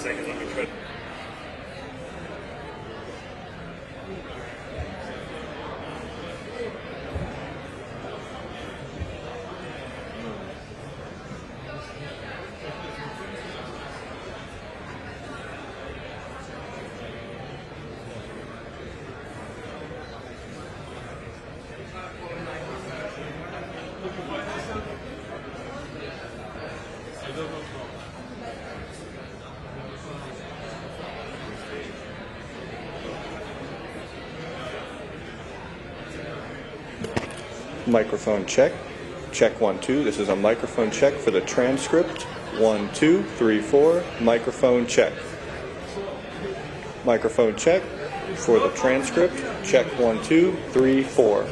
second. Let me try. Microphone check. Check 1 2. This is a microphone check for the transcript. 1 2 3 4. Microphone check. Microphone check for the transcript. Check 1 2 3 4.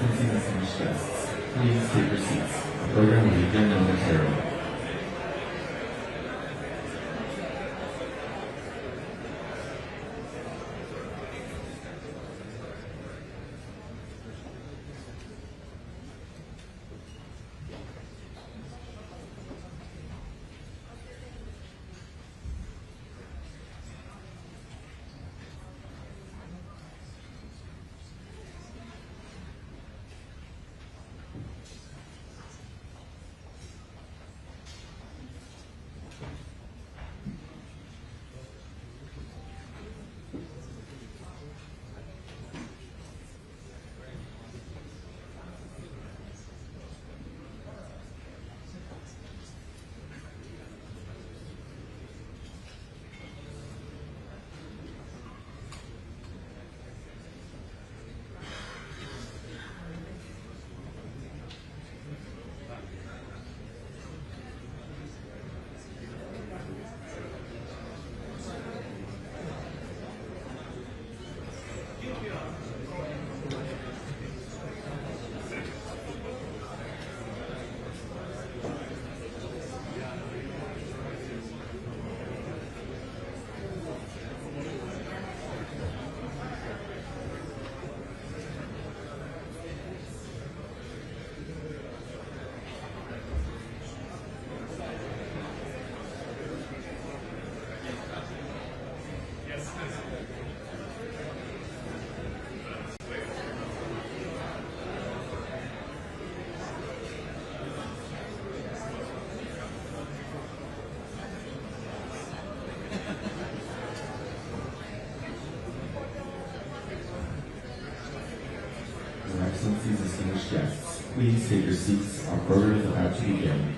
Excellencies, distinguished guests, please take your seats. The program will begin momentarily. Your Excellencies, distinguished guests, please take your seats. Our program is about to begin.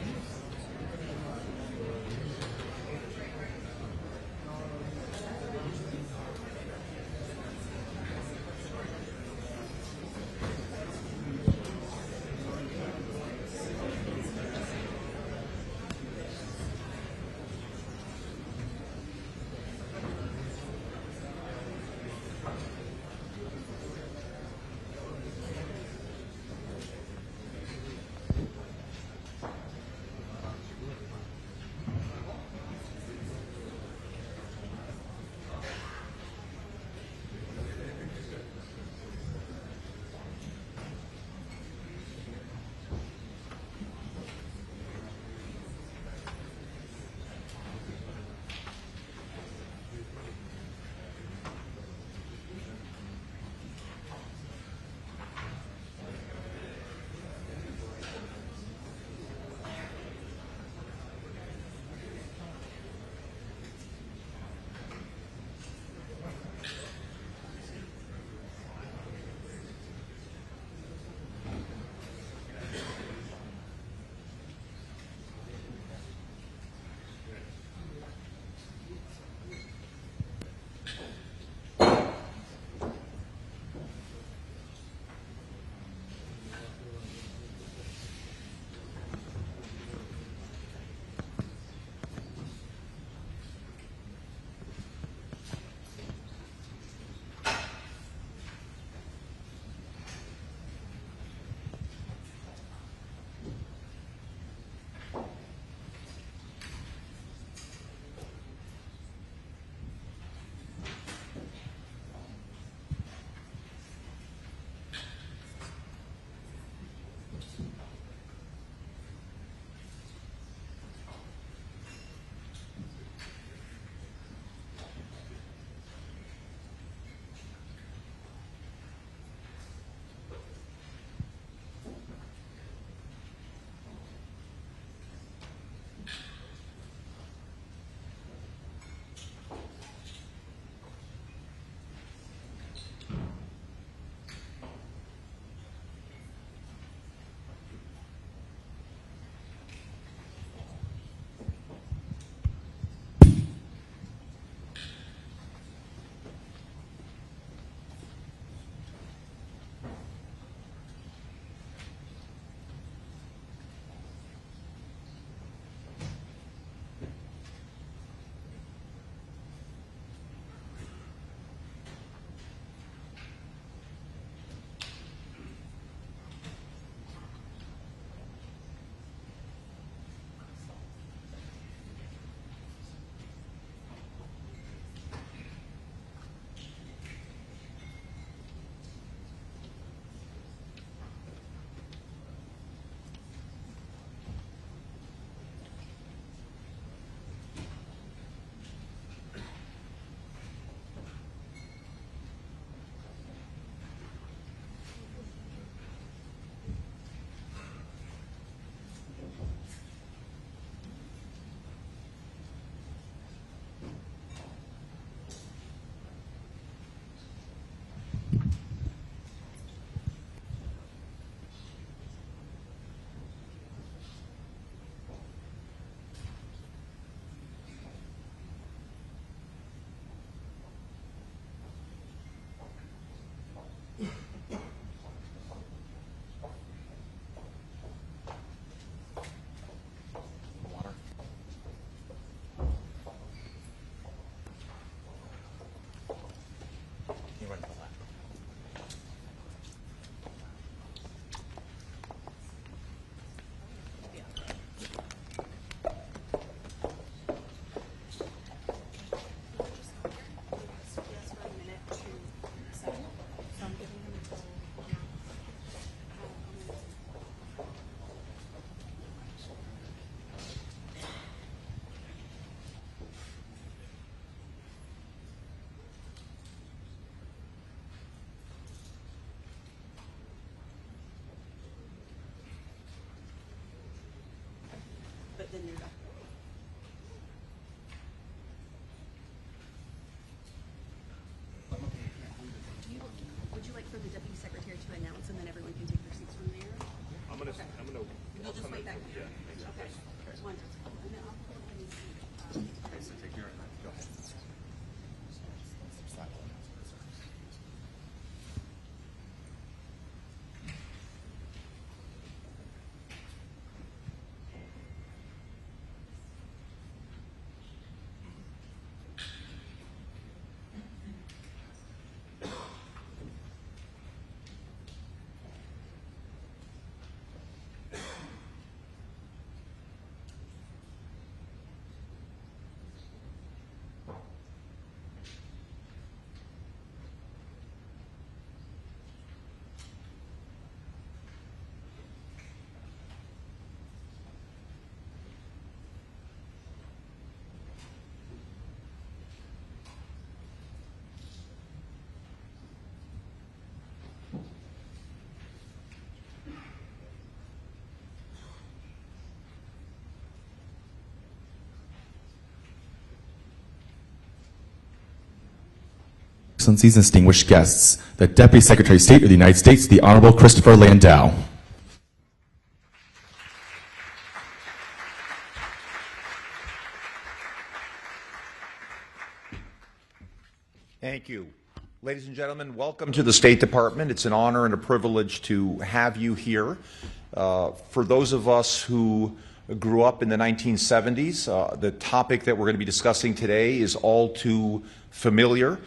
Excellencies and distinguished guests, the Deputy Secretary of State of the United States, the Honorable Christopher Landau. Thank you. Ladies and gentlemen, welcome to the State Department. It's an honor and a privilege to have you here. For those of us who grew up in the 1970s, the topic that we're going to be discussing today is all too familiar.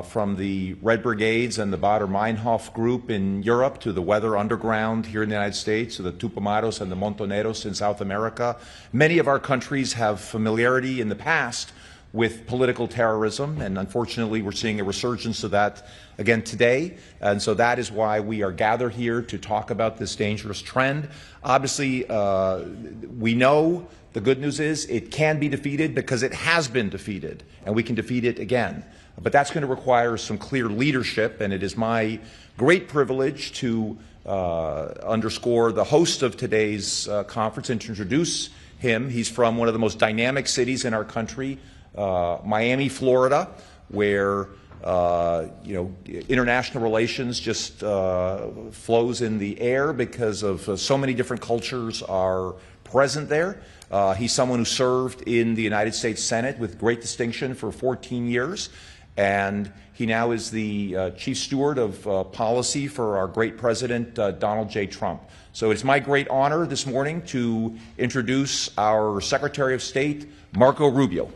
From the Red Brigades and the Baader-Meinhof group in Europe to the Weather Underground here in the United States, to the Tupamaros and the Montoneros in South America. Many of our countries have familiarity in the past with political terrorism, and unfortunately we're seeing a resurgence of that again today. And so that is why we are gathered here to talk about this dangerous trend. Obviously, we know the good news is it can be defeated because it has been defeated, and we can defeat it again. But that's going to require some clear leadership, and it is my great privilege to underscore the host of today's conference and to introduce him. He's from one of the most dynamic cities in our country, Miami, Florida, where international relations just flows in the air because of so many different cultures are present there. He's someone who served in the United States Senate with great distinction for 14 years. And he now is the chief steward of policy for our great president, Donald J. Trump. So it's my great honor this morning to introduce our Secretary of State, Marco Rubio.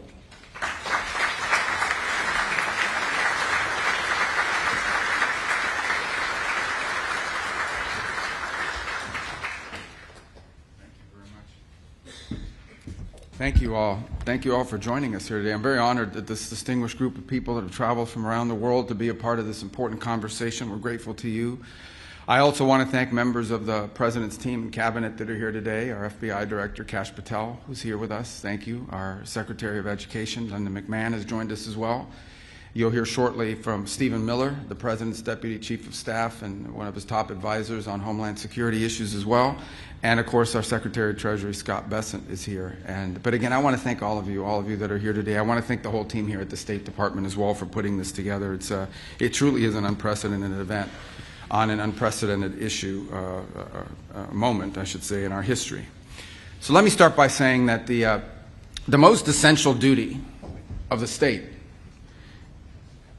Thank you all. Thank you all for joining us here today. I'm very honored that this distinguished group of people that have traveled from around the world to be a part of this important conversation. We're grateful to you. I also want to thank members of the President's team and cabinet that are here today, our FBI Director, Kash Patel, who's here with us. Thank you. Our Secretary of Education, Linda McMahon, has joined us as well. You'll hear shortly from Stephen Miller, the President's Deputy Chief of Staff and one of his top advisors on Homeland Security issues as well. And of course, our Secretary of Treasury, Scott Bessent, is here. But again, I want to thank all of you that are here today. I want to thank the whole team here at the State Department as well for putting this together. It truly is an unprecedented event on an unprecedented issue, moment, I should say, in our history. So let me start by saying that the most essential duty of the state,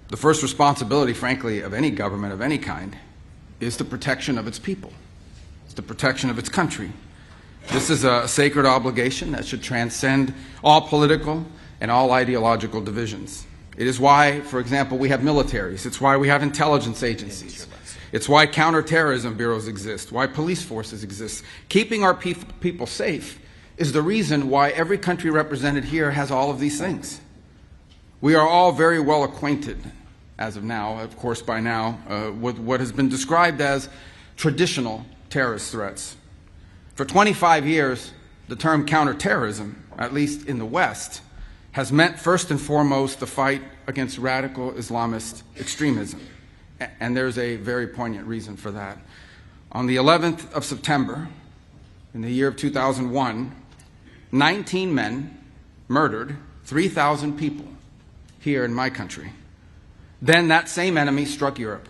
the first responsibility, frankly, of any government of any kind, is the protection of its people. It's the protection of its country. This is a sacred obligation that should transcend all political and all ideological divisions. It is why, for example, we have militaries. It's why we have intelligence agencies. It's why counterterrorism bureaus exist, why police forces exist. Keeping our people safe is the reason why every country represented here has all of these things. We are all very well acquainted, as of now, of course by now, with what has been described as traditional terrorist threats. For 25 years, the term counterterrorism, at least in the West, has meant first and foremost the fight against radical Islamist extremism. And there's a very poignant reason for that. On the 11th of September, in the year of 2001, 19 men murdered 3,000 people here in my country. Then that same enemy struck Europe,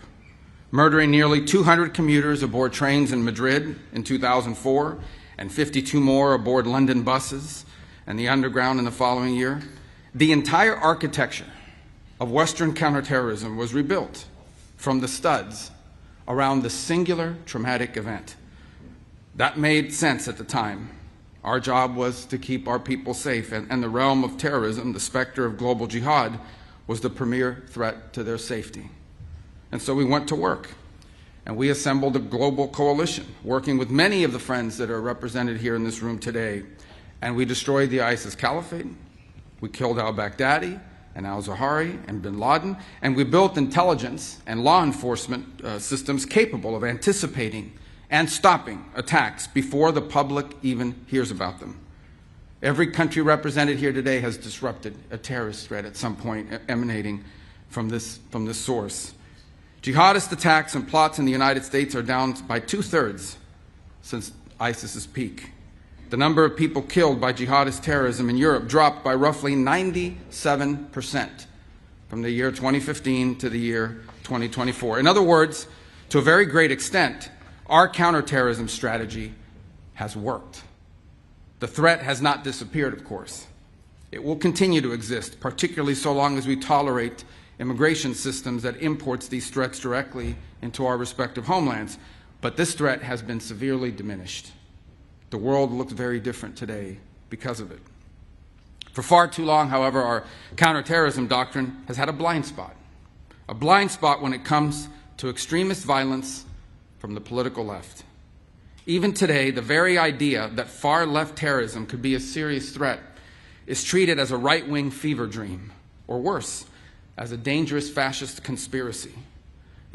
murdering nearly 200 commuters aboard trains in Madrid in 2004, and 52 more aboard London buses and the Underground in the following year. The entire architecture of Western counterterrorism was rebuilt from the studs around the singular traumatic event. That made sense at the time. Our job was to keep our people safe, and the realm of terrorism, the specter of global jihad, was the premier threat to their safety. And so we went to work, and we assembled a global coalition, working with many of the friends that are represented here in this room today, and we destroyed the ISIS caliphate, we killed al-Baghdadi, and al-Zawahiri and bin Laden, and we built intelligence and law enforcement systems capable of anticipating and stopping attacks before the public even hears about them. Every country represented here today has disrupted a terrorist threat at some point emanating from this source. Jihadist attacks and plots in the United States are down by 2/3 since ISIS's peak. The number of people killed by jihadist terrorism in Europe dropped by roughly 97% from the year 2015 to the year 2024. In other words, to a very great extent, our counterterrorism strategy has worked. The threat has not disappeared, of course. It will continue to exist, particularly so long as we tolerate immigration systems that imports these threats directly into our respective homelands. But this threat has been severely diminished. The world looks very different today because of it. For far too long, however, our counterterrorism doctrine has had a blind spot when it comes to extremist violence from the political left. Even today, the very idea that far-left terrorism could be a serious threat is treated as a right-wing fever dream, or worse, as a dangerous fascist conspiracy.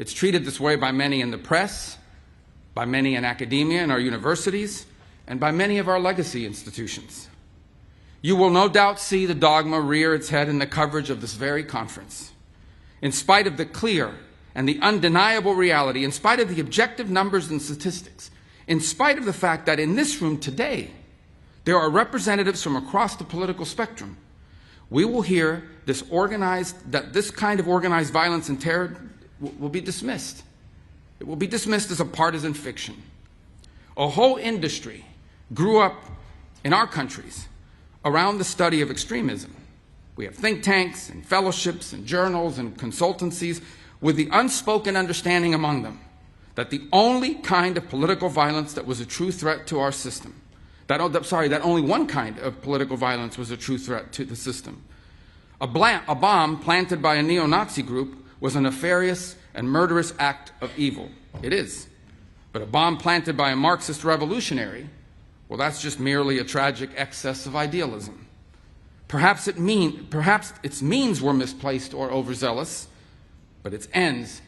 It's treated this way by many in the press, by many in academia and our universities, and by many of our legacy institutions. You will no doubt see the dogma rear its head in the coverage of this very conference. In spite of the clear and the undeniable reality, in spite of the objective numbers and statistics, in spite of the fact that in this room today, there are representatives from across the political spectrum, we will hear this kind of organized violence and terror will be dismissed. It will be dismissed as a partisan fiction. A whole industry grew up in our countries around the study of extremism. We have think tanks and fellowships and journals and consultancies with the unspoken understanding among them that the only kind of political violence that was a true threat to our system, that only one kind of political violence was a true threat to the system. A bomb planted by a neo-Nazi group was a nefarious and murderous act of evil. It is. But a bomb planted by a Marxist revolutionary, well, that's just merely a tragic excess of idealism. Perhaps its means were misplaced or overzealous, but its ends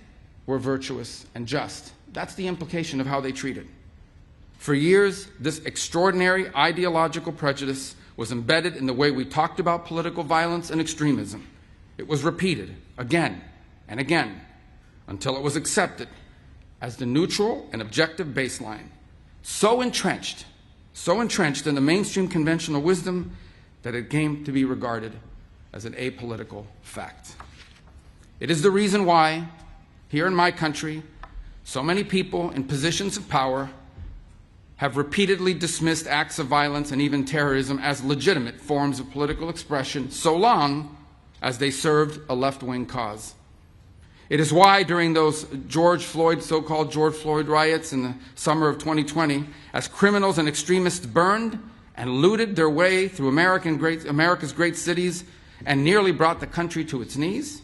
were virtuous and just. That's the implication of how they treat it. For years, this extraordinary ideological prejudice was embedded in the way we talked about political violence and extremism. It was repeated again and again until it was accepted as the neutral and objective baseline, so entrenched in the mainstream conventional wisdom that it came to be regarded as an apolitical fact. It is the reason why, here in my country, so many people in positions of power have repeatedly dismissed acts of violence and even terrorism as legitimate forms of political expression, so long as they served a left-wing cause. It is why during those so-called George Floyd riots in the summer of 2020, as criminals and extremists burned and looted their way through America's great cities and nearly brought the country to its knees,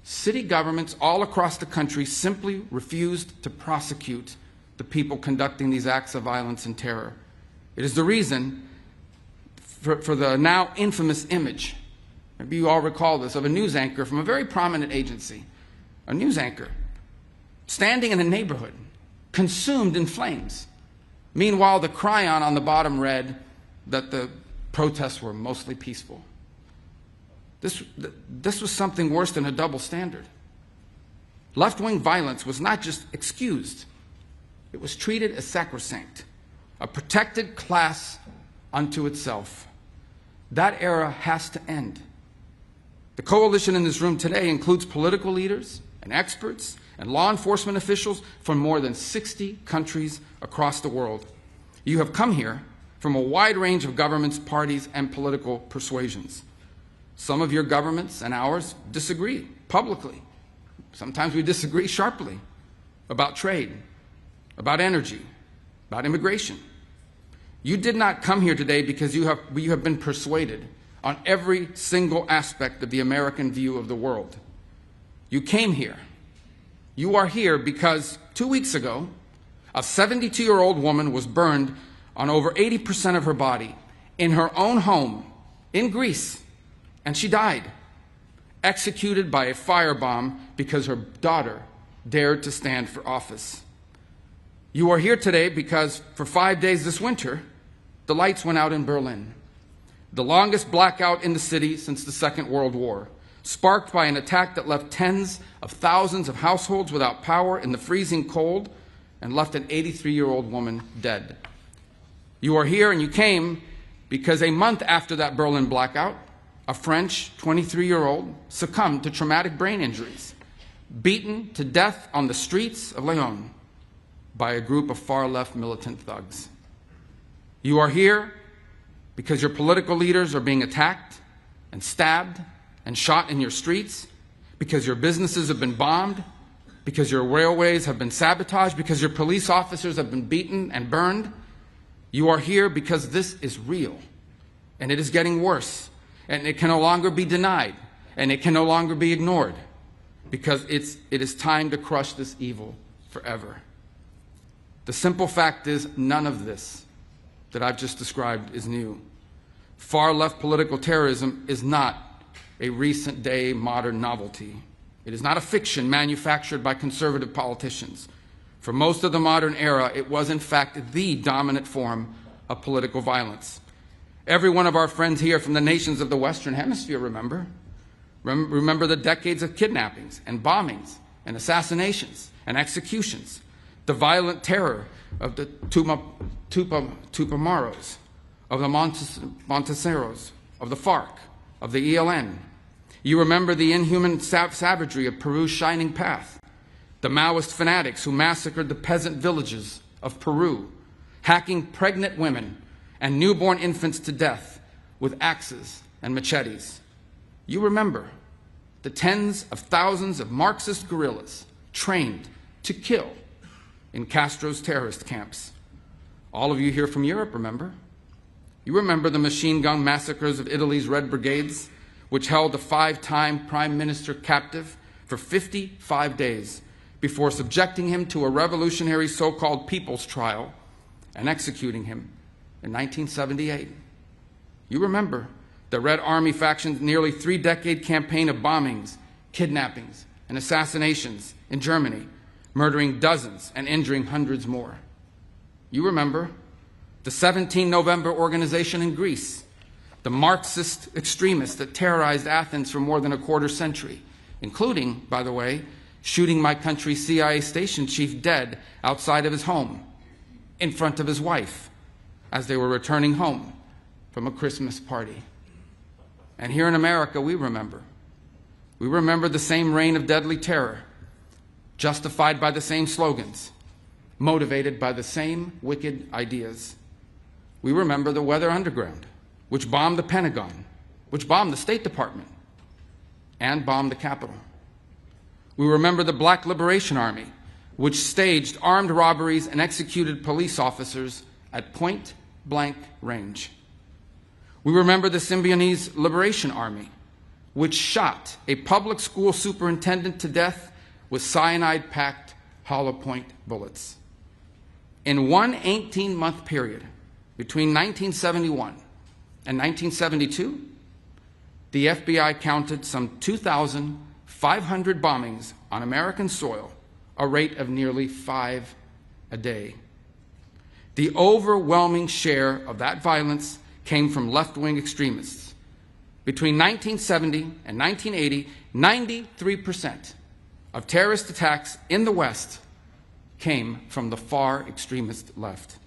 city governments all across the country simply refused to prosecute the people conducting these acts of violence and terror. It is the reason for the now infamous image, maybe you all recall this, of a news anchor from a very prominent agency, a news anchor standing in a neighborhood consumed in flames. Meanwhile, the chyron on the bottom read that the protests were mostly peaceful. This was something worse than a double standard. Left-wing violence was not just excused, it was treated as sacrosanct, a protected class unto itself. That era has to end. The coalition in this room today includes political leaders and experts and law enforcement officials from more than 60 countries across the world. You have come here from a wide range of governments, parties, and political persuasions. Some of your governments and ours disagree publicly. Sometimes we disagree sharply about trade, about energy, about immigration. You did not come here today because you have been persuaded on every single aspect of the American view of the world. You came here. You are here because 2 weeks ago, a 72-year-old woman was burned on over 80% of her body in her own home in Greece, and she died, executed by a firebomb because her daughter dared to stand for office. You are here today because for 5 days this winter, the lights went out in Berlin, the longest blackout in the city since the Second World War, sparked by an attack that left tens of thousands of households without power in the freezing cold and left an 83-year-old woman dead. You are here and you came because a month after that Berlin blackout, a French 23-year-old succumbed to traumatic brain injuries, beaten to death on the streets of Lyon by a group of far-left militant thugs. You are here because your political leaders are being attacked and stabbed and shot in your streets, because your businesses have been bombed, because your railways have been sabotaged, because your police officers have been beaten and burned. You are here because this is real, and it is getting worse, and it can no longer be denied, and it can no longer be ignored, because it is time to crush this evil forever. The simple fact is, none of this that I've just described is new. Far-left political terrorism is not a recent-day modern novelty. It is not a fiction manufactured by conservative politicians. For most of the modern era, it was in fact the dominant form of political violence. Every one of our friends here from the nations of the Western Hemisphere remember the decades of kidnappings and bombings and assassinations and executions, the violent terror of the Tupamaros, of the Monteseros, of the FARC, of the ELN. You remember the inhuman savagery of Peru's Shining Path, the Maoist fanatics who massacred the peasant villages of Peru, hacking pregnant women and newborn infants to death with axes and machetes. You remember the tens of thousands of Marxist guerrillas trained to kill in Castro's terrorist camps. All of you here from Europe remember. You remember the machine gun massacres of Italy's Red Brigades, which held a 5-time prime minister captive for 55 days before subjecting him to a revolutionary so-called people's trial and executing him in 1978. You remember the Red Army faction's nearly 3-decade campaign of bombings, kidnappings, and assassinations in Germany, murdering dozens and injuring hundreds more. You remember the 17 November organization in Greece, the Marxist extremists that terrorized Athens for more than a quarter century, including, by the way, shooting my country's CIA station chief dead outside of his home, in front of his wife, as they were returning home from a Christmas party. And here in America, we remember. We remember the same reign of deadly terror, justified by the same slogans, motivated by the same wicked ideas. We remember the Weather Underground, which bombed the Pentagon, which bombed the State Department, and bombed the Capitol. We remember the Black Liberation Army, which staged armed robberies and executed police officers at point-blank range. We remember the Symbionese Liberation Army, which shot a public school superintendent to death with cyanide-packed hollow point bullets. In one 18-month period, between 1971 and 1972, the FBI counted some 2,500 bombings on American soil, a rate of nearly 5 a day. The overwhelming share of that violence came from left-wing extremists. Between 1970 and 1980, 93% of terrorist attacks in the West came from the far extremist left.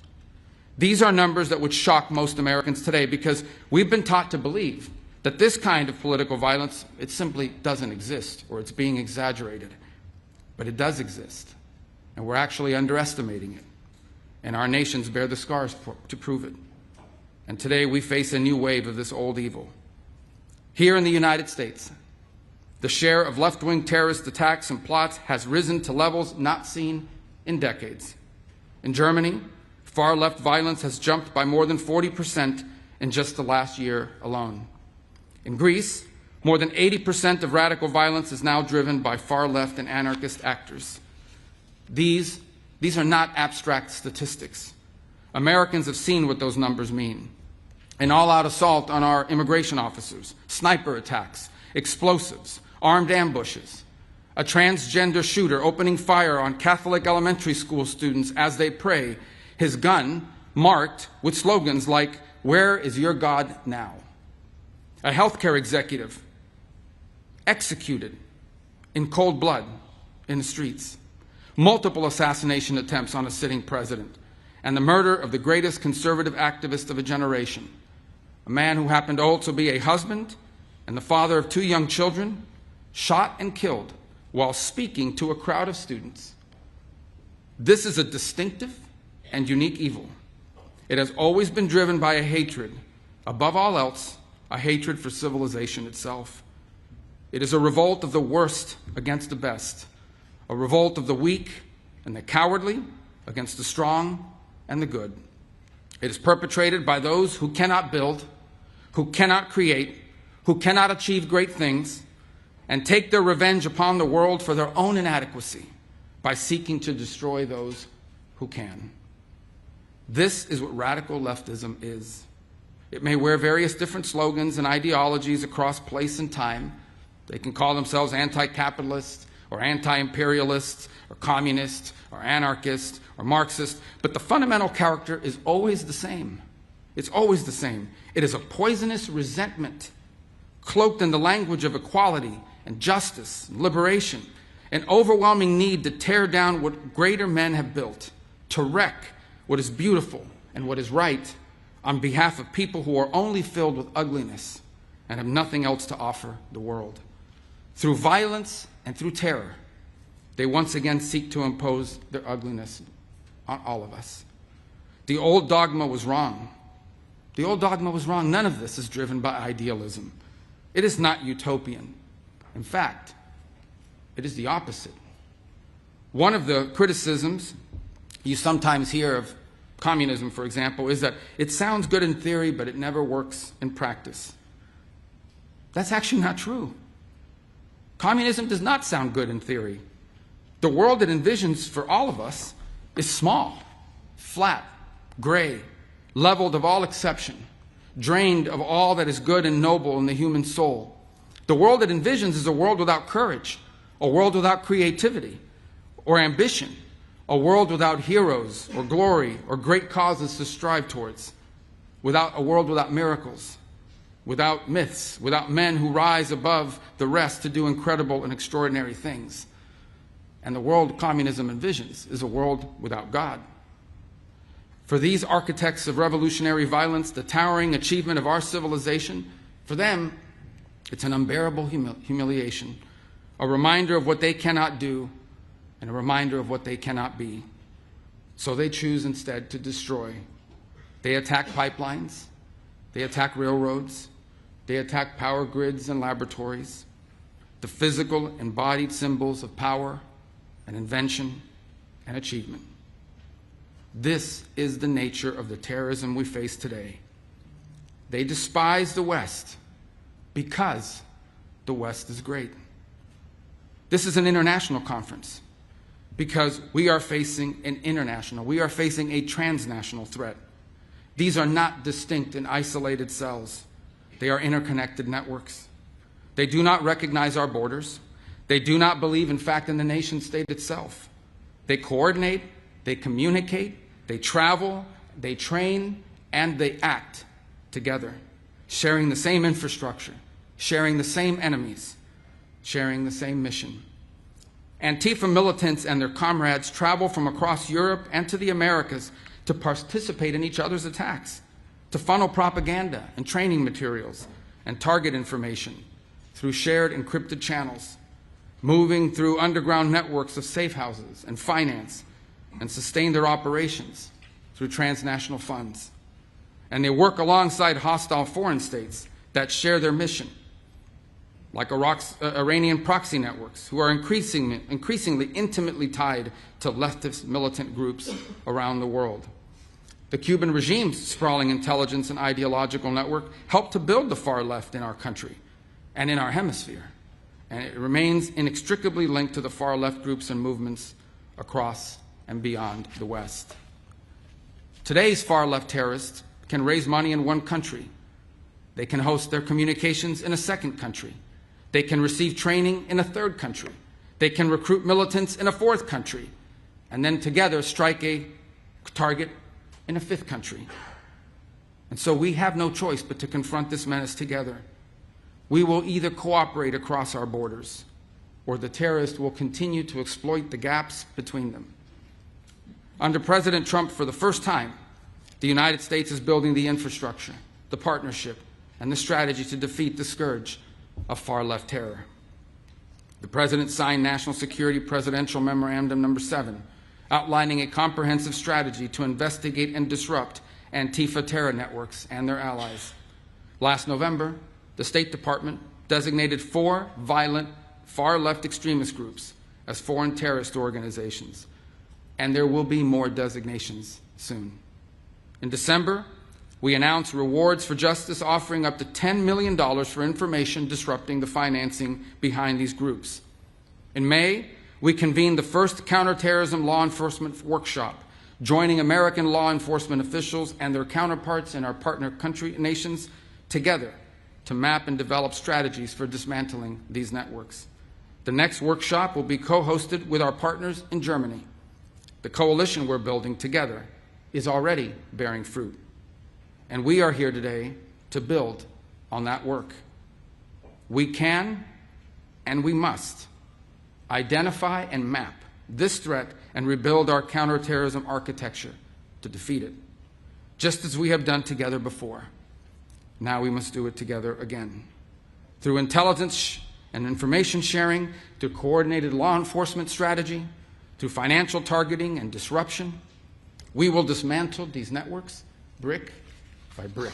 These are numbers that would shock most Americans today, because we've been taught to believe that this kind of political violence, it simply doesn't exist, or it's being exaggerated. But it does exist, and we're actually underestimating it. And our nations bear the scars to prove it. And today we face a new wave of this old evil. Here in the United States, the share of left-wing terrorist attacks and plots has risen to levels not seen in decades. In Germany, far-left violence has jumped by more than 40% in just the last year alone. In Greece, more than 80% of radical violence is now driven by far-left and anarchist actors. These are not abstract statistics. Americans have seen what those numbers mean. An all-out assault on our immigration officers, sniper attacks, explosives, armed ambushes, a transgender shooter opening fire on Catholic elementary school students as they pray, his gun marked with slogans like, "Where is your God now?" A healthcare executive executed in cold blood in the streets. Multiple assassination attempts on a sitting president, and the murder of the greatest conservative activist of a generation, a man who happened to also be a husband and the father of 2 young children, shot and killed while speaking to a crowd of students. This is a distinctive and unique evil. It has always been driven by a hatred, above all else, a hatred for civilization itself. It is a revolt of the worst against the best, a revolt of the weak and the cowardly against the strong and the good. It is perpetrated by those who cannot build, who cannot create, who cannot achieve great things, and take their revenge upon the world for their own inadequacy by seeking to destroy those who can. This is what radical leftism is. It may wear various different slogans and ideologies across place and time. They can call themselves anti-capitalist or anti-imperialist or communist or anarchist or Marxist, but the fundamental character is always the same. It's always the same. It is a poisonous resentment cloaked in the language of equality and justice and liberation, an overwhelming need to tear down what greater men have built, to wreck what is beautiful and what is right on behalf of people who are only filled with ugliness and have nothing else to offer the world. Through violence and through terror, they once again seek to impose their ugliness on all of us. The old dogma was wrong. The old dogma was wrong. None of this is driven by idealism. It is not utopian. In fact, it is the opposite. One of the criticisms you sometimes hear of communism, for example, is that it sounds good in theory, but it never works in practice. That's actually not true. Communism does not sound good in theory. The world it envisions for all of us is small, flat, gray, leveled of all exception, drained of all that is good and noble in the human soul. The world it envisions is a world without courage, a world without creativity or ambition, a world without heroes or glory or great causes to strive towards, a world without miracles, without myths, without men who rise above the rest to do incredible and extraordinary things. And the world communism envisions is a world without God. For these architects of revolutionary violence, the towering achievement of our civilization, for them, it's an unbearable humiliation, a reminder of what they cannot do and a reminder of what they cannot be. So they choose instead to destroy. They attack pipelines, they attack railroads, they attack power grids and laboratories, the physical embodied symbols of power and invention and achievement. This is the nature of the terrorism we face today. They despise the West because the West is great. This is an international conference because we are facing a transnational threat. These are not distinct and isolated cells. They are interconnected networks. They do not recognize our borders. They do not believe, in fact, in the nation state itself. They coordinate, they communicate, they travel, they train, and they act together, sharing the same infrastructure, sharing the same enemies, sharing the same mission. Antifa militants and their comrades travel from across Europe and to the Americas to participate in each other's attacks, to funnel propaganda and training materials and target information through shared encrypted channels, moving through underground networks of safe houses and finance, and sustain their operations through transnational funds. And they work alongside hostile foreign states that share their mission, like Iranian proxy networks, who are increasingly intimately tied to leftist militant groups around the world. The Cuban regime's sprawling intelligence and ideological network helped to build the far left in our country and in our hemisphere, and it remains inextricably linked to the far left groups and movements across and beyond the West. Today's far left terrorists can raise money in one country. They can host their communications in a second country. They can receive training in a third country. They can recruit militants in a fourth country, and then together strike a target in a fifth country. And so we have no choice but to confront this menace together. We will either cooperate across our borders, or the terrorists will continue to exploit the gaps between them. Under President Trump, for the first time, the United States is building the infrastructure, the partnership, and the strategy to defeat the scourge of far-left terror. The President signed National Security Presidential Memorandum No. 7, outlining a comprehensive strategy to investigate and disrupt Antifa terror networks and their allies. Last November, the State Department designated 4 violent far-left extremist groups as foreign terrorist organizations, and there will be more designations soon. In December, we announced Rewards for Justice, offering up to $10 million for information disrupting the financing behind these groups. In May, we convened the first counterterrorism law enforcement workshop, joining American law enforcement officials and their counterparts in our partner country nations together to map and develop strategies for dismantling these networks. The next workshop will be co-hosted with our partners in Germany. The coalition we're building together is already bearing fruit. And we are here today to build on that work. We can and we must identify and map this threat and rebuild our counterterrorism architecture to defeat it, just as we have done together before. Now we must do it together again. Through intelligence and information sharing, through coordinated law enforcement strategy, through financial targeting and disruption, we will dismantle these networks brick by brick.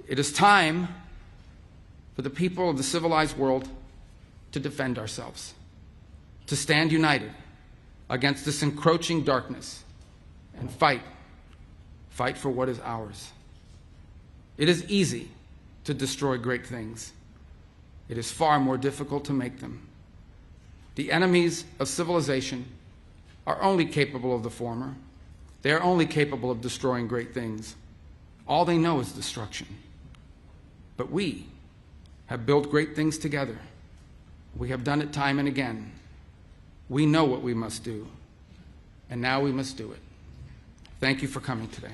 It is time for the people of the civilized world to defend ourselves, to stand united against this encroaching darkness and fight for what is ours. It is easy to destroy great things. It is far more difficult to make them. The enemies of civilization are only capable of the former. They are only capable of destroying great things. All they know is destruction. But we have built great things together. We have done it time and again. We know what we must do, and now we must do it. Thank you for coming today.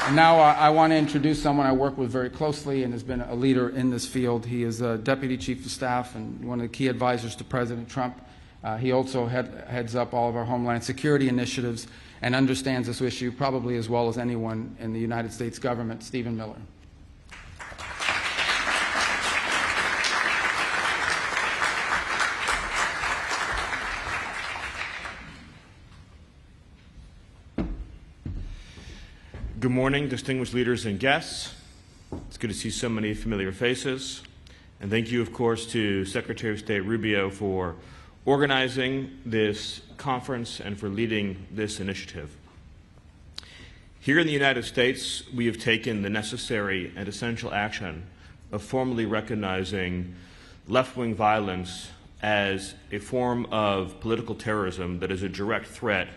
And now I want to introduce someone I work with very closely and has been a leader in this field. He is a Deputy Chief of Staff and one of the key advisors to President Trump. He also heads up all of our Homeland Security initiatives and understands this issue probably as well as anyone in the United States government, Stephen Miller. Good morning, distinguished leaders and guests. It's good to see so many familiar faces. And thank you, of course, to Secretary of State Rubio for organizing this conference and for leading this initiative. Here in the United States, we have taken the necessary and essential action of formally recognizing left-wing violence as a form of political terrorism that is a direct threat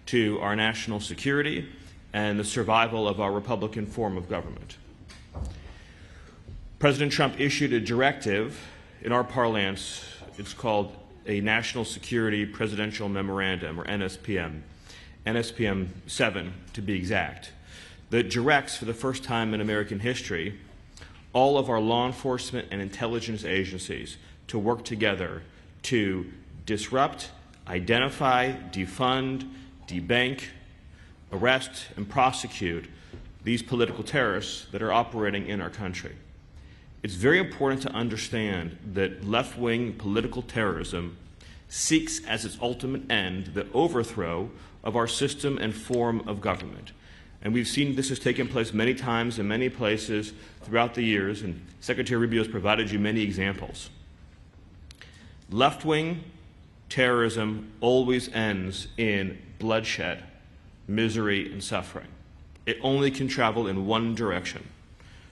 to our national security and the survival of our Republican form of government. President Trump issued a directive, in our parlance, it's called a National Security Presidential Memorandum, or NSPM, NSPM 7 to be exact, that directs for the first time in American history all of our law enforcement and intelligence agencies to work together to disrupt, identify, defund, debank, arrest, and prosecute these political terrorists that are operating in our country. It's very important to understand that left-wing political terrorism seeks as its ultimate end the overthrow of our system and form of government. And we've seen this has taken place many times in many places throughout the years, and Secretary Rubio has provided you many examples. Left-wing terrorism always ends in bloodshed, misery, and suffering. It only can travel in one direction.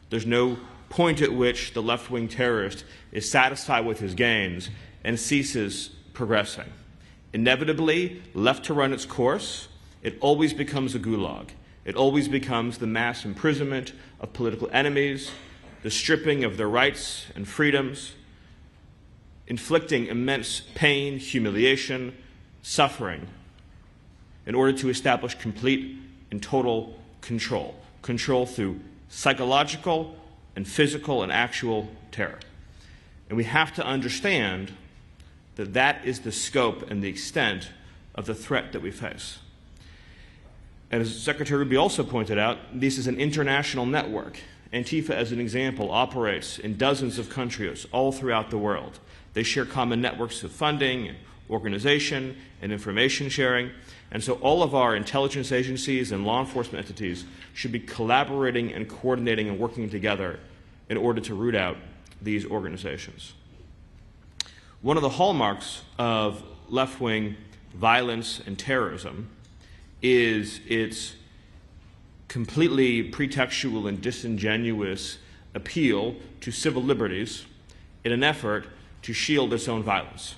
There's no point at which the left-wing terrorist is satisfied with his gains and ceases progressing. Inevitably, left to run its course, it always becomes a gulag. It always becomes the mass imprisonment of political enemies, the stripping of their rights and freedoms, inflicting immense pain, humiliation, suffering, in order to establish complete and total control. Control through psychological and physical and actual terror. And we have to understand that that is the scope and the extent of the threat that we face. And as Secretary Rubio also pointed out, this is an international network. Antifa, as an example, operates in dozens of countries all throughout the world. They share common networks of funding, organization, and information sharing. And so all of our intelligence agencies and law enforcement entities should be collaborating and coordinating and working together in order to root out these organizations. One of the hallmarks of left-wing violence and terrorism is its completely pretextual and disingenuous appeal to civil liberties in an effort to shield its own violence.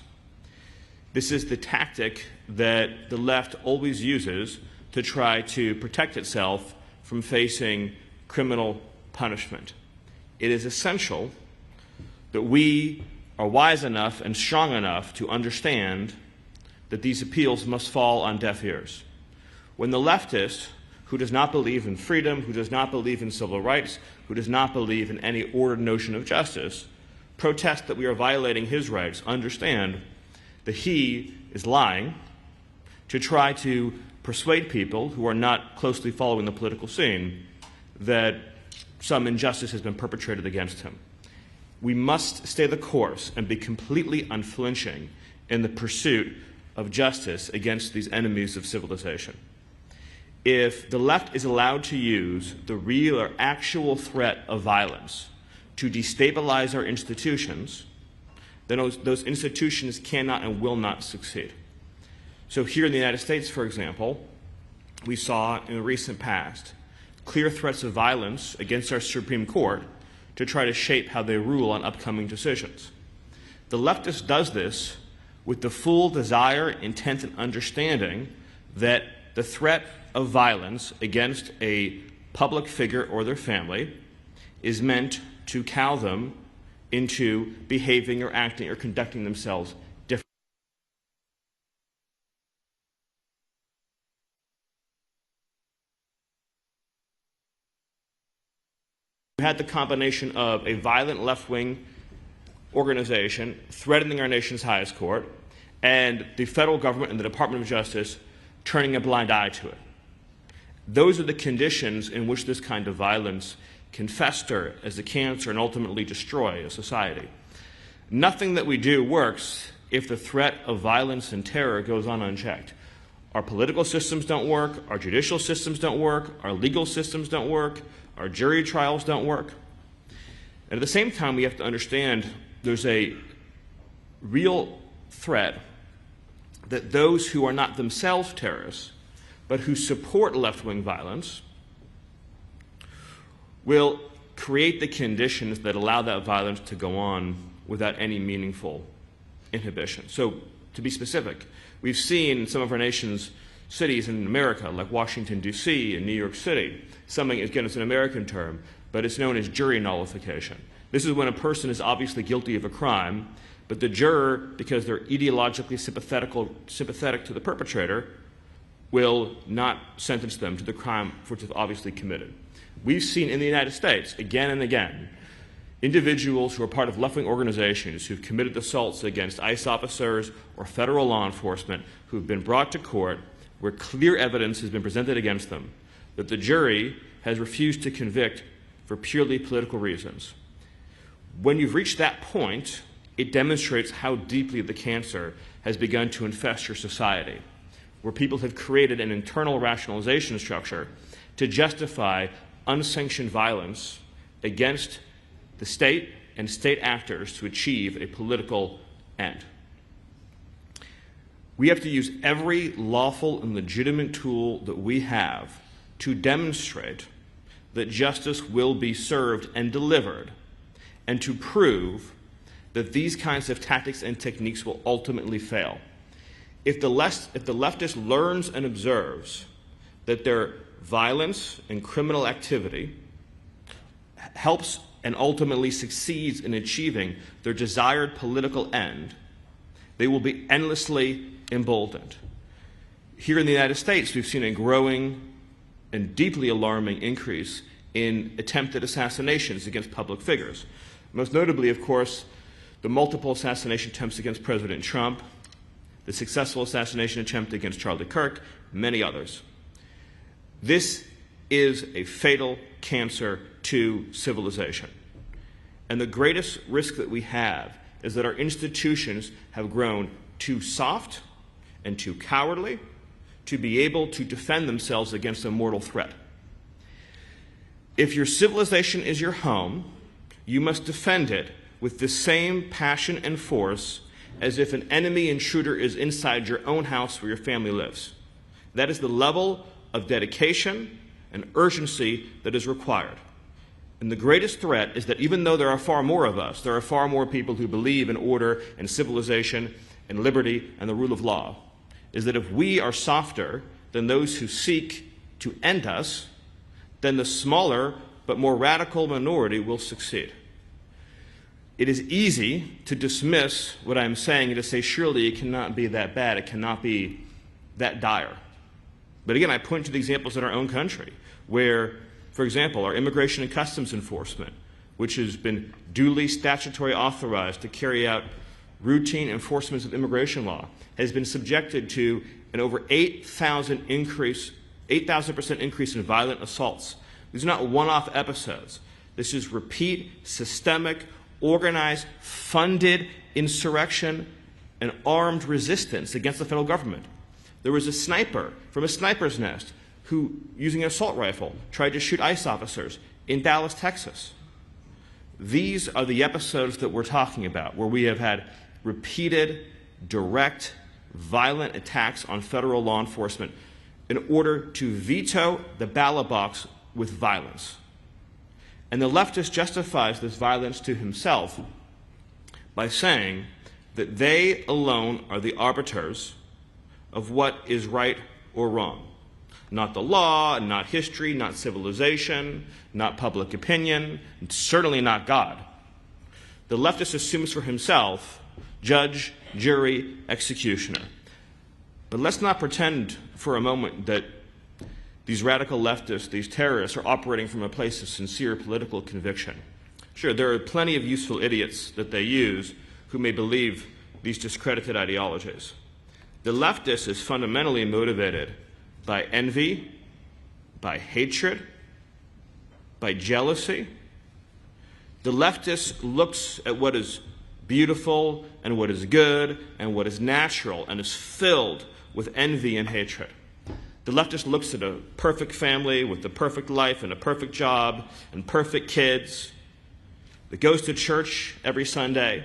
This is the tactic that the left always uses to try to protect itself from facing criminal punishment. It is essential that we are wise enough and strong enough to understand that these appeals must fall on deaf ears. When the leftist, who does not believe in freedom, who does not believe in civil rights, who does not believe in any ordered notion of justice, protests that we are violating his rights, understand that he is lying to try to persuade people who are not closely following the political scene that some injustice has been perpetrated against him. We must stay the course and be completely unflinching in the pursuit of justice against these enemies of civilization. If the left is allowed to use the real or actual threat of violence to destabilize our institutions, then those institutions cannot and will not succeed. So here in the United States, for example, we saw in the recent past clear threats of violence against our Supreme Court to try to shape how they rule on upcoming decisions. The leftist does this with the full desire, intent, and understanding that the threat of violence against a public figure or their family is meant to cow them into behaving or acting or conducting themselves differently. We had the combination of a violent left-wing organization threatening our nation's highest court and the federal government and the Department of Justice turning a blind eye to it. Those are the conditions in which this kind of violence can fester as a cancer and ultimately destroy a society. Nothing that we do works if the threat of violence and terror goes on unchecked. Our political systems don't work, our judicial systems don't work, our legal systems don't work, our jury trials don't work. And at the same time, we have to understand there's a real threat that those who are not themselves terrorists, but who support left-wing violence, will create the conditions that allow that violence to go on without any meaningful inhibition. So, to be specific, we've seen in some of our nation's cities in America, like Washington, D.C. and New York City, something, again, it's an American term, but it's known as jury nullification. This is when a person is obviously guilty of a crime, but the juror, because they're ideologically sympathetic to the perpetrator, will not sentence them to the crime for which they've obviously committed. We've seen in the United States, again and again, individuals who are part of left-wing organizations who've committed assaults against ICE officers or federal law enforcement who've been brought to court where clear evidence has been presented against them that the jury has refused to convict for purely political reasons. When you've reached that point, it demonstrates how deeply the cancer has begun to infest your society, where people have created an internal rationalization structure to justify unsanctioned violence against the state and state actors to achieve a political end. We have to use every lawful and legitimate tool that we have to demonstrate that justice will be served and delivered, and to prove that these kinds of tactics and techniques will ultimately fail. If the leftist learns and observes that their violence and criminal activity helps and ultimately succeeds in achieving their desired political end, they will be endlessly emboldened. Here in the United States, we've seen a growing and deeply alarming increase in attempted assassinations against public figures. Most notably, of course, the multiple assassination attempts against President Trump, the successful assassination attempt against Charlie Kirk, many others. This is a fatal cancer to civilization. And the greatest risk that we have is that our institutions have grown too soft and too cowardly to be able to defend themselves against a mortal threat. If your civilization is your home, you must defend it with the same passion and force as if an enemy intruder is inside your own house where your family lives. That is the level of dedication and urgency that is required. And the greatest threat is that even though there are far more of us, there are far more people who believe in order and civilization and liberty and the rule of law, is that if we are softer than those who seek to end us, then the smaller but more radical minority will succeed. It is easy to dismiss what I'm saying and to say, surely it cannot be that bad, it cannot be that dire. But again, I point to the examples in our own country where, for example, our Immigration and Customs Enforcement, which has been duly statutory authorized to carry out routine enforcements of immigration law, has been subjected to an over 8,000% increase in violent assaults. These are not one-off episodes. This is repeat, systemic, organized, funded insurrection and armed resistance against the federal government. There was a sniper from a sniper's nest who, using an assault rifle, tried to shoot ICE officers in Dallas, Texas. These are the episodes that we're talking about, where we have had repeated, direct, violent attacks on federal law enforcement in order to veto the ballot box with violence. And the leftist justifies this violence to himself by saying that they alone are the arbiters of what is right or wrong. Not the law, not history, not civilization, not public opinion, and certainly not God. The leftist assumes for himself judge, jury, executioner. But let's not pretend for a moment that these radical leftists, these terrorists, are operating from a place of sincere political conviction. Sure, there are plenty of useful idiots that they use who may believe these discredited ideologies. The leftist is fundamentally motivated by envy, by hatred, by jealousy. The leftist looks at what is beautiful and what is good and what is natural and is filled with envy and hatred. The leftist looks at a perfect family with the perfect life and a perfect job and perfect kids that goes to church every Sunday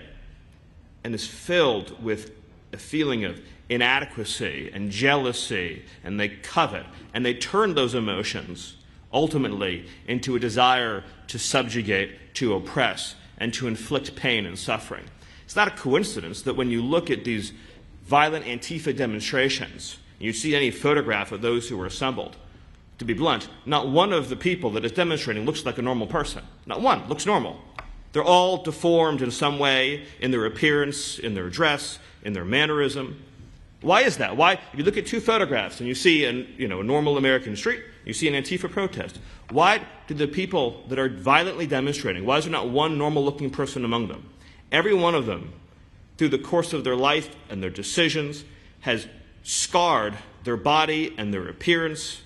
and is filled with a feeling of inadequacy and jealousy, and they covet, and they turn those emotions ultimately into a desire to subjugate, to oppress, and to inflict pain and suffering. It's not a coincidence that when you look at these violent Antifa demonstrations, you see any photograph of those who were assembled. To be blunt, not one of the people that is demonstrating looks like a normal person. Not one looks normal. They're all deformed in some way in their appearance, in their dress, in their mannerism. Why is that? Why? If you look at two photographs and you see a normal American street, you see an Antifa protest. Why do the people that are violently demonstrating, why is there not one normal-looking person among them? Every one of them, through the course of their life and their decisions, has scarred their body and their appearance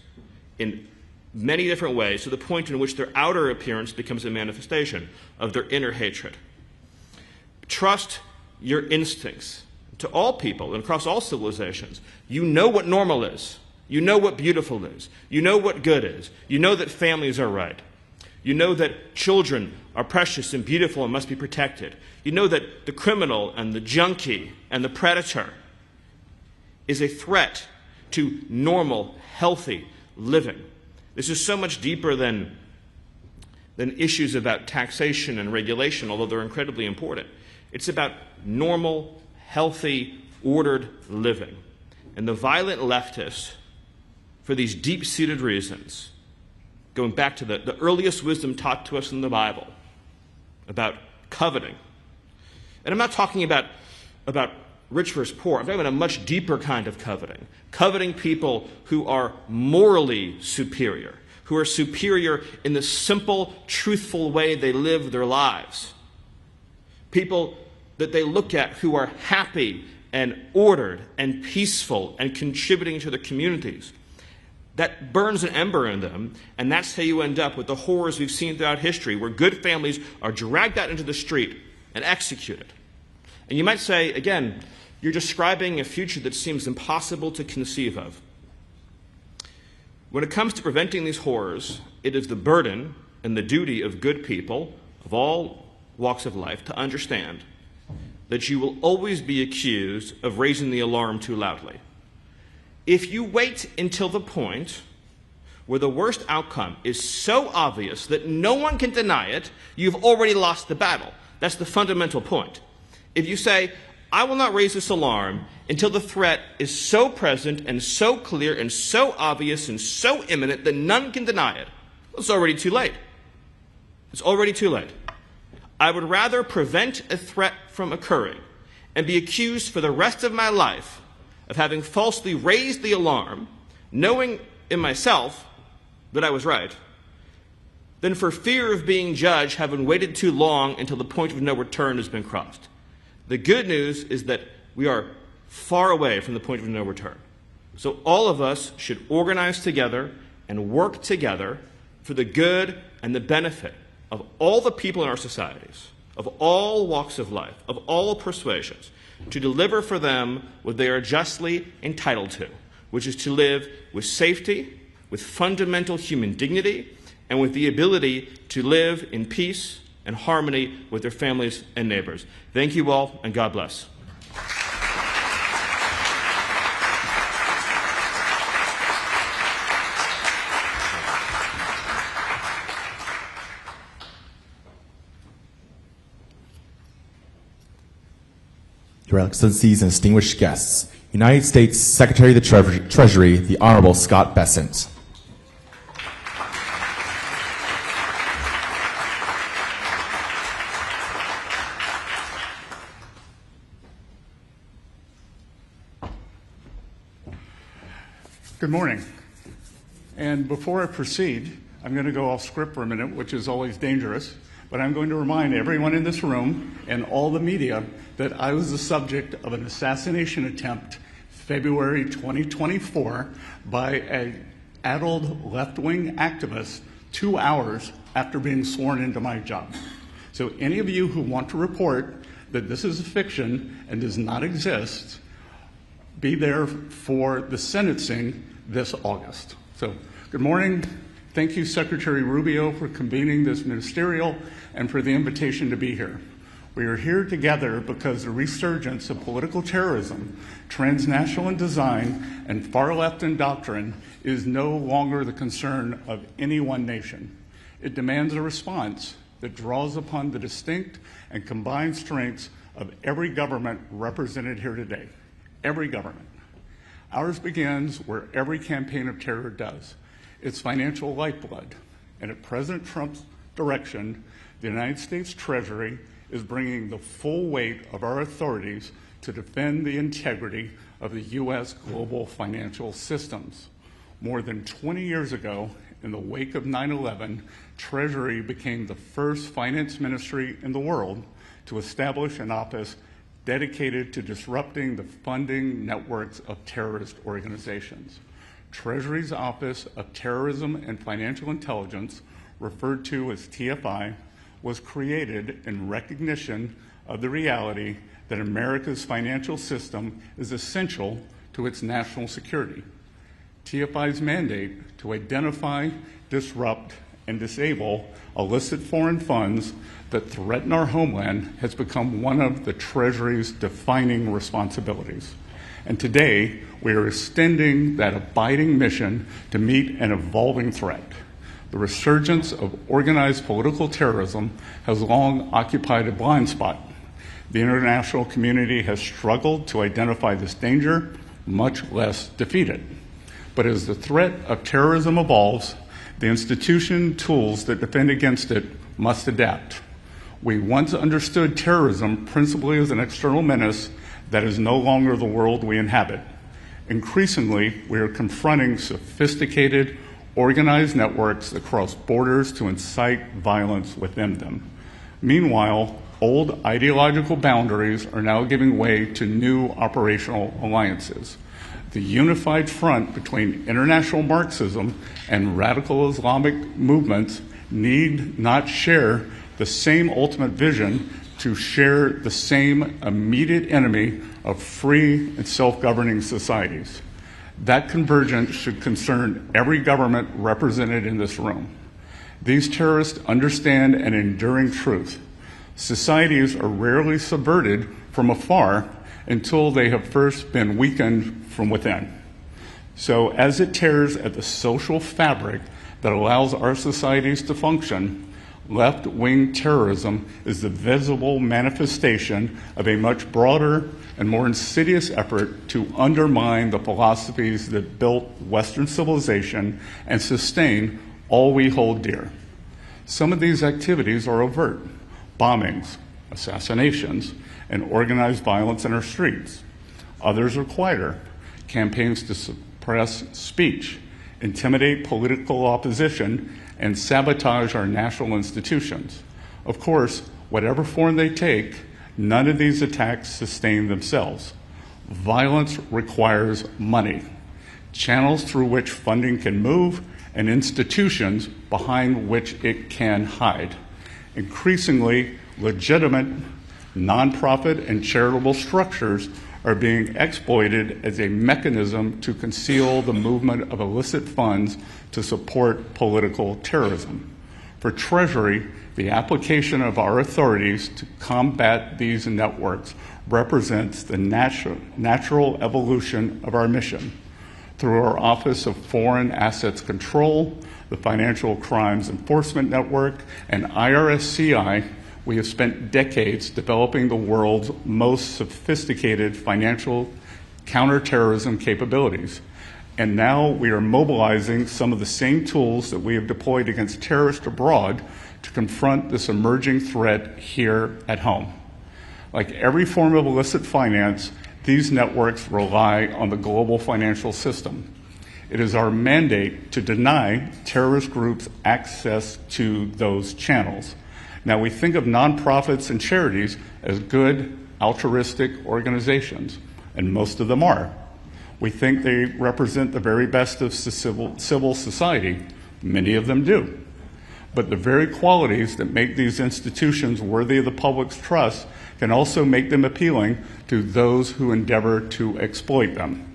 in many different ways, to the point in which their outer appearance becomes a manifestation of their inner hatred. Trust your instincts. To all people and across all civilizations, you know what normal is. You know what beautiful is. You know what good is. You know that families are right. You know that children are precious and beautiful and must be protected. You know that the criminal and the junkie and the predator is a threat to normal, healthy living. This is so much deeper than issues about taxation and regulation, although they're incredibly important. It's about normal, healthy, ordered living. And the violent leftists, for these deep-seated reasons, going back to the earliest wisdom taught to us in the Bible about coveting. And I'm not talking about rich versus poor. I'm talking about a much deeper kind of coveting. Coveting people who are morally superior, who are superior in the simple, truthful way they live their lives. People that they look at who are happy and ordered and peaceful and contributing to their communities. That burns an ember in them, and that's how you end up with the horrors we've seen throughout history, where good families are dragged out into the street and executed. And you might say, again, you're describing a future that seems impossible to conceive of. When it comes to preventing these horrors, it is the burden and the duty of good people of all walks of life to understand that you will always be accused of raising the alarm too loudly. If you wait until the point where the worst outcome is so obvious that no one can deny it, you've already lost the battle. That's the fundamental point. If you say, I will not raise this alarm until the threat is so present and so clear and so obvious and so imminent that none can deny it, well, it's already too late. It's already too late. I would rather prevent a threat from occurring and be accused for the rest of my life of having falsely raised the alarm, knowing in myself that I was right, than for fear of being judged having waited too long until the point of no return has been crossed. The good news is that we are far away from the point of no return. So all of us should organize together and work together for the good and the benefit of all the people in our societies, of all walks of life, of all persuasions, to deliver for them what they are justly entitled to, which is to live with safety, with fundamental human dignity, and with the ability to live in peace and harmony with their families and neighbors. Thank you all, and God bless. Your Excellencies and distinguished guests, United States Secretary of the Treasury, the Honorable Scott Bessent. Good morning. And before I proceed, I'm going to go off script for a minute, which is always dangerous, but I'm going to remind everyone in this room and all the media that I was the subject of an assassination attempt February 2024 by an addled left-wing activist 2 hours after being sworn into my job. So any of you who want to report that this is a fiction and does not exist, be there for the sentencing this August. So good morning. Thank you, Secretary Rubio, for convening this ministerial and for the invitation to be here. We are here together because the resurgence of political terrorism, transnational in design, and far left in doctrine is no longer the concern of any one nation. It demands a response that draws upon the distinct and combined strengths of every government represented here today. Every government. Ours begins where every campaign of terror does. Its financial lifeblood. And at President Trump's direction, the United States Treasury is bringing the full weight of our authorities to defend the integrity of the U.S. global financial systems. More than 20 years ago, in the wake of 9/11, Treasury became the first finance ministry in the world to establish an office dedicated to disrupting the funding networks of terrorist organizations. Treasury's Office of Terrorism and Financial Intelligence, referred to as TFI, was created in recognition of the reality that America's financial system is essential to its national security. TFI's mandate to identify, disrupt, and disable illicit foreign funds that threaten our homeland has become one of the Treasury's defining responsibilities. And today, we are extending that abiding mission to meet an evolving threat. The resurgence of organized political terrorism has long occupied a blind spot. The international community has struggled to identify this danger, much less defeat it. But as the threat of terrorism evolves, the institution tools that defend against it must adapt. We once understood terrorism principally as an external menace that is no longer the world we inhabit. Increasingly, we are confronting sophisticated, organized networks that cross borders to incite violence within them. Meanwhile, Old ideological boundaries are now giving way to new operational alliances. The unified front between international Marxism and radical Islamic movements need not share the same ultimate vision to share the same immediate enemy of free and self-governing societies. That convergence should concern every government represented in this room. These terrorists understand an enduring truth. Societies are rarely subverted from afar until they have first been weakened from within. So as it tears at the social fabric that allows our societies to function, left-wing terrorism is the visible manifestation of a much broader and more insidious effort to undermine the philosophies that built Western civilization and sustain all we hold dear. Some of these activities are overt: bombings, assassinations, and organized violence in our streets. Others are quieter: campaigns to suppress speech, intimidate political opposition, and sabotage our national institutions. Of course, whatever form they take, none of these attacks sustain themselves. Violence requires money, channels through which funding can move, and institutions behind which it can hide. Increasingly, legitimate nonprofit and charitable structures are being exploited as a mechanism to conceal the movement of illicit funds to support political terrorism. For Treasury, the application of our authorities to combat these networks represents the natural evolution of our mission. Through our Office of Foreign Assets Control, the Financial Crimes Enforcement Network, and IRSCI, we have spent decades developing the world's most sophisticated financial counterterrorism capabilities. And now we are mobilizing some of the same tools that we have deployed against terrorists abroad to confront this emerging threat here at home. Like every form of illicit finance, these networks rely on the global financial system. It is our mandate to deny terrorist groups access to those channels. Now, we think of nonprofits and charities as good, altruistic organizations, and most of them are. We think they represent the very best of civil society. Many of them do. But the very qualities that make these institutions worthy of the public's trust can also make them appealing to those who endeavor to exploit them.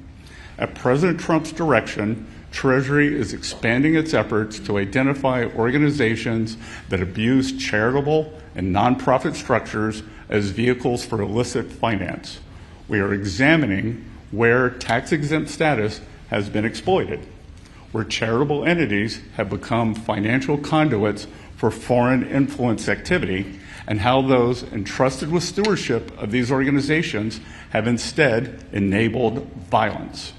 At President Trump's direction, Treasury is expanding its efforts to identify organizations that abuse charitable and nonprofit structures as vehicles for illicit finance. We are examining where tax-exempt status has been exploited, where charitable entities have become financial conduits for foreign influence activity, and how those entrusted with stewardship of these organizations have instead enabled violence.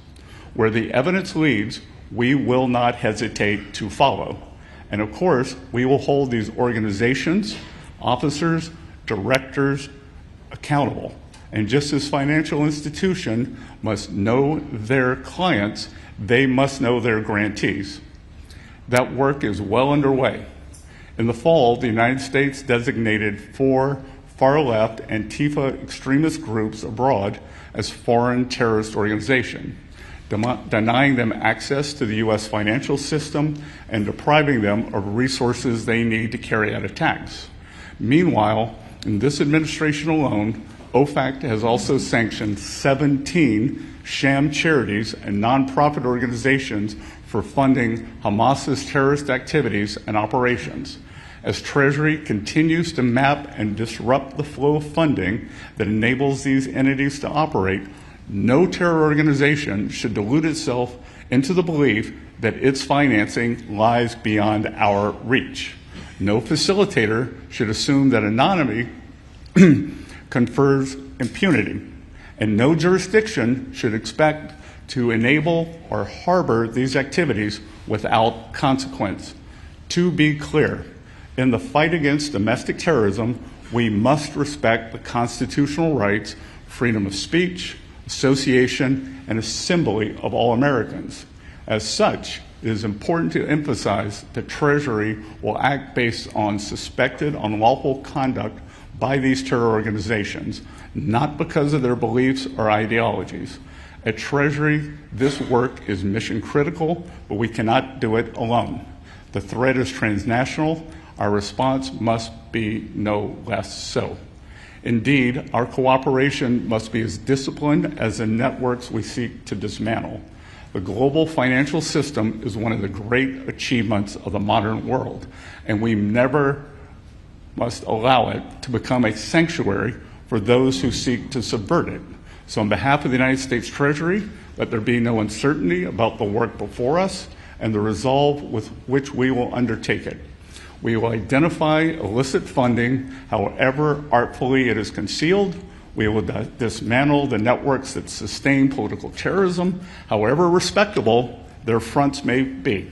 Where the evidence leads, we will not hesitate to follow. And of course, we will hold these organizations, officers, directors accountable. And just as financial institutions must know their clients, they must know their grantees. That work is well underway. In the fall, the United States designated 4 far-left Antifa extremist groups abroad as foreign terrorist organizations, denying them access to the U.S. financial system and depriving them of resources they need to carry out attacks. Meanwhile, in this administration alone, OFAC has also sanctioned 17 sham charities and nonprofit organizations for funding Hamas's terrorist activities and operations. As Treasury continues to map and disrupt the flow of funding that enables these entities to operate, no terror organization should delude itself into the belief that its financing lies beyond our reach. No facilitator should assume that anonymity confers impunity, and no jurisdiction should expect to enable or harbor these activities without consequence. To be clear, in the fight against domestic terrorism, we must respect the constitutional rights, freedom of speech, association, and assembly of all Americans. As such, it is important to emphasize that Treasury will act based on suspected unlawful conduct by these terror organizations, not because of their beliefs or ideologies. At Treasury, this work is mission critical, but we cannot do it alone. The threat is transnational. Our response must be no less so. Indeed, our cooperation must be as disciplined as the networks we seek to dismantle. The global financial system is one of the great achievements of the modern world, and we never must allow it to become a sanctuary for those who seek to subvert it. So on behalf of the United States Treasury, let there be no uncertainty about the work before us and the resolve with which we will undertake it. We will identify illicit funding, however artfully it is concealed. We will dismantle the networks that sustain political terrorism, however respectable their fronts may be.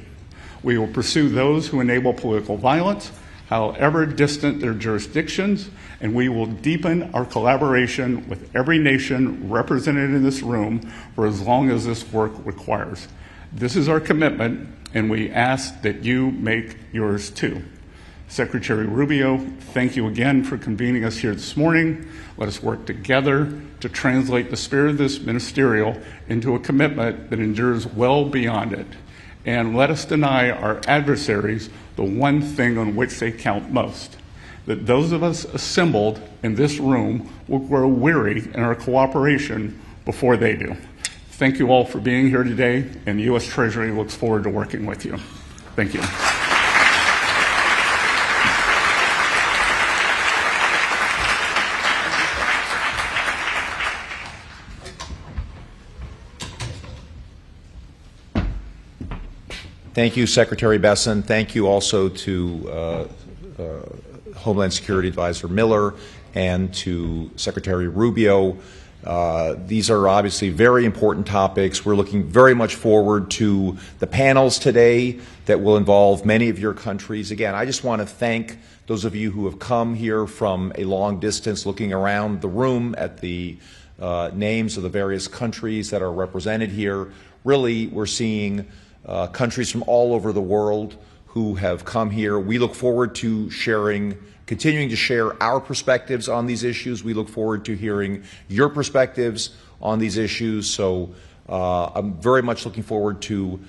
We will pursue those who enable political violence, however distant their jurisdictions, and we will deepen our collaboration with every nation represented in this room for as long as this work requires. This is our commitment, and we ask that you make yours too. Secretary Rubio, thank you again for convening us here this morning. Let us work together to translate the spirit of this ministerial into a commitment that endures well beyond it. And let us deny our adversaries the one thing on which they count most, that those of us assembled in this room will grow weary in our cooperation before they do. Thank you all for being here today, and the U.S. Treasury looks forward to working with you. Thank you. Thank you, Secretary Besson. Thank you also to Homeland Security Advisor Miller and to Secretary Rubio. These are obviously very important topics. We're looking very much forward to the panels today that will involve many of your countries. Again, I just want to thank those of you who have come here from a long distance, looking around the room at the names of the various countries that are represented here. Really, we're seeing countries from all over the world who have come here. We look forward to continuing to share our perspectives on these issues. We look forward to hearing your perspectives on these issues. So I'm very much looking forward to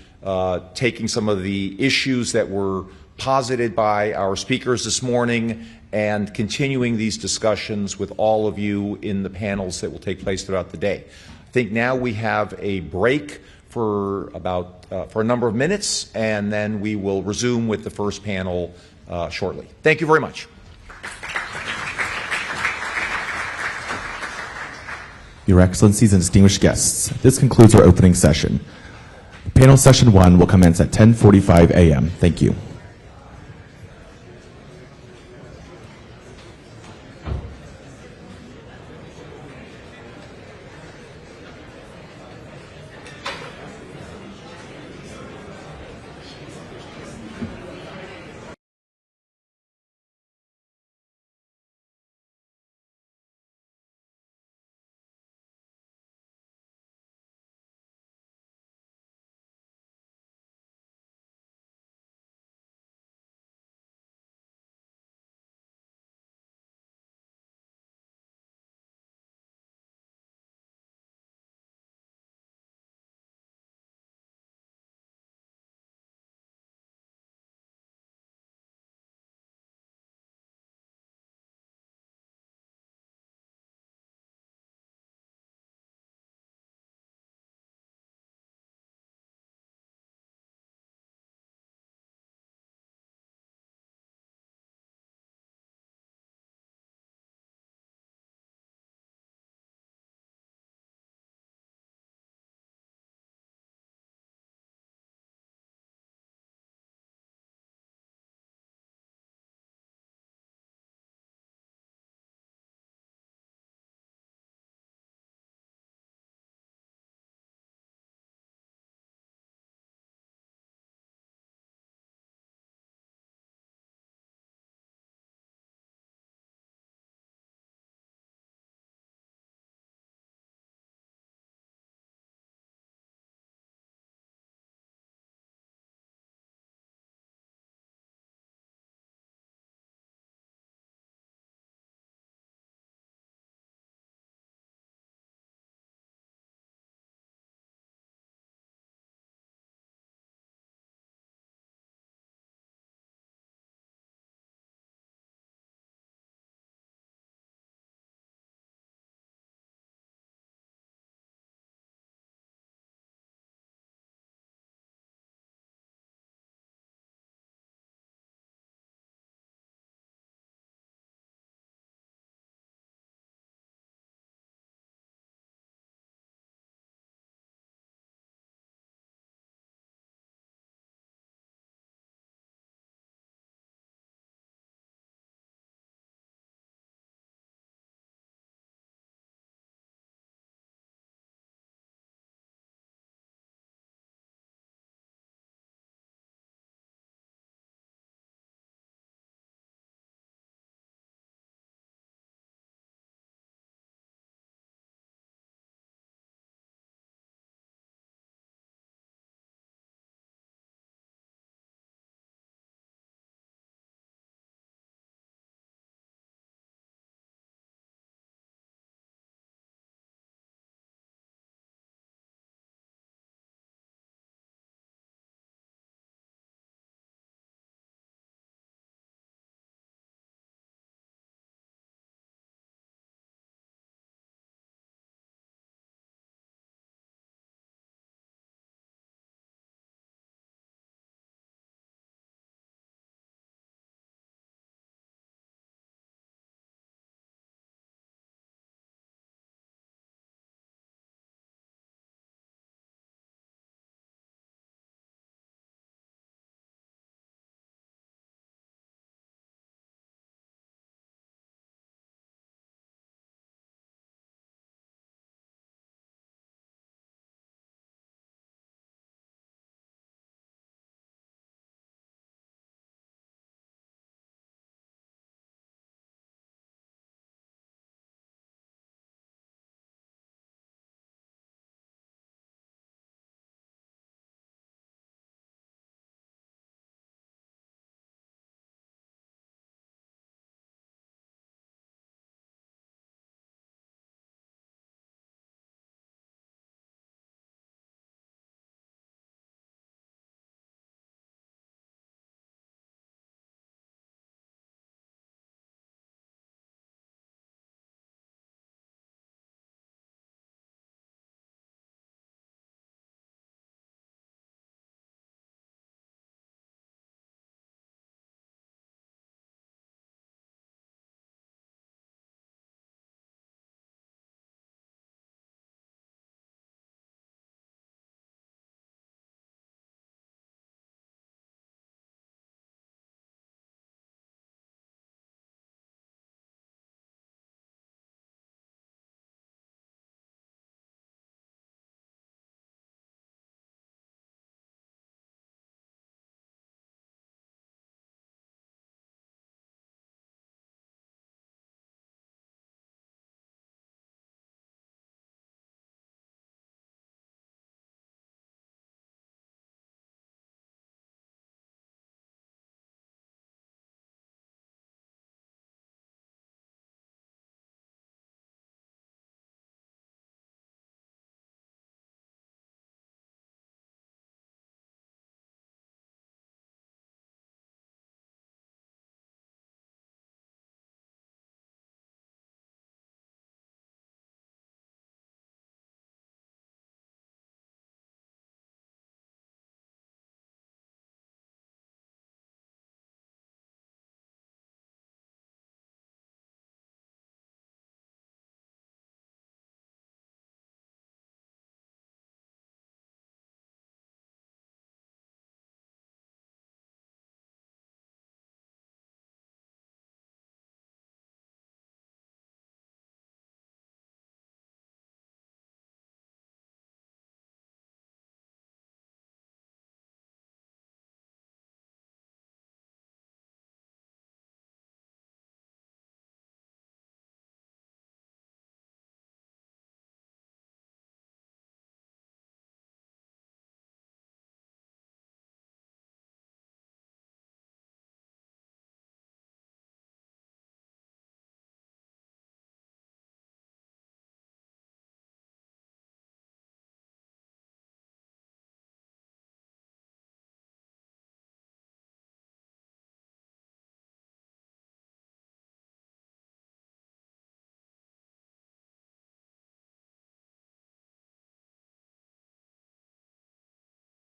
taking some of the issues that were posited by our speakers this morning and continuing these discussions with all of you in the panels that will take place throughout the day. I think now we have a break for a number of minutes, and then we will resume with the first panel shortly. Thank you very much. Your Excellencies and distinguished guests, this concludes our opening session. Panel session 1 will commence at 10:45 a.m. Thank you.